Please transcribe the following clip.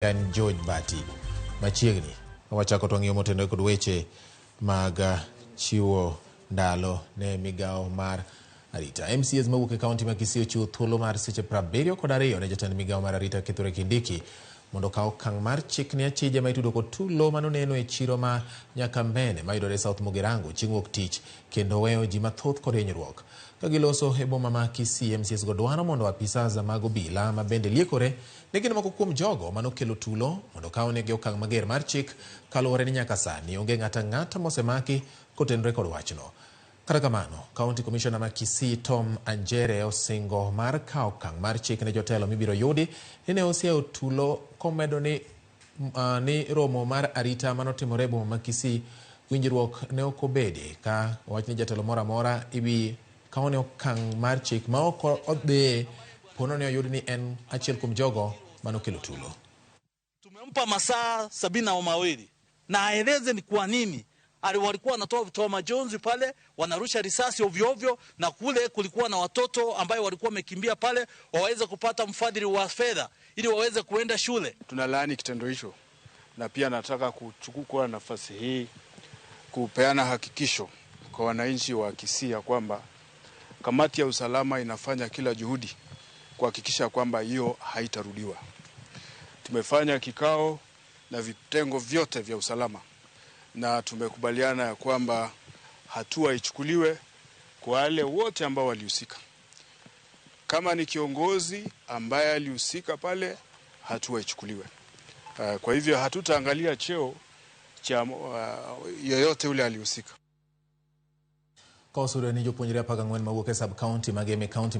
en George Bati machiegni wachako twang'iyo motendo kod weche mag chiwo ndalo ne migao mar arita. MCAs mawuok e kaunti ma Kisii ochiwo thuolo mar seche 72 ne jatend migao mar arita Kithure Kindiki mondo kaw okang' mar chik ne achije ma itudo kod tulo manoneno e chiro ma Nyakambene mayudore South Mugirango chieng' wuok tich kendo weyo ji mathoth kod hinyruok. Ka giloso e boma ma Kisii, MCAs go dwaro mondo apisas mag obila ma bende liekore ne gin moko kuom jogo manokelo tulo mondo kawnegi okang' mager mar chik kaluwore ni nyaka sani onge ng'ata mosemaki kotenore kod wachno. Kata kamano, County Commissioner ma Kisii Tom Anjere osingo mar kawo okang' mar chik ne jotelo mibiro yudi ne osiewo tulo komedo ni romo mar arita manotimore e boma ma Kisii winjruok ne ok obede ka wach ni jatelo moro amora ibi kawne okang' mar chik ma ok odhi pono ne oyud ni en achiel kuom jogo manokelo tulo. Tumempa masaa 72 na aeleze ni kwa nini walikuwa wanatoa majonzi pale, wanarusha risasi ovyo ovyo, na kule kulikuwa na watoto ambao walikuwa wamekimbia pale waweze kupata mfadhili wa fedha ili waweze kuenda shule. Tunalaani kitendo hicho na pia nataka kuchukua nafasi hii kupeana hakikisho kwa wananchi wa Kisii kwamba kamati ya usalama inafanya kila juhudi kuhakikisha kwamba hiyo haitarudiwa. Tumefanya kikao na vitengo vyote vya usalama na tumekubaliana ya kwamba hatua ichukuliwe kwa wale wote ambao walihusika. Kama ni kiongozi ambaye alihusika pale, hatua ichukuliwe. Kwa hivyo hatutaangalia cheo cha yoyote ule alihusika. Kosure ni jopuonjre 14 mawuok e sub county mageme county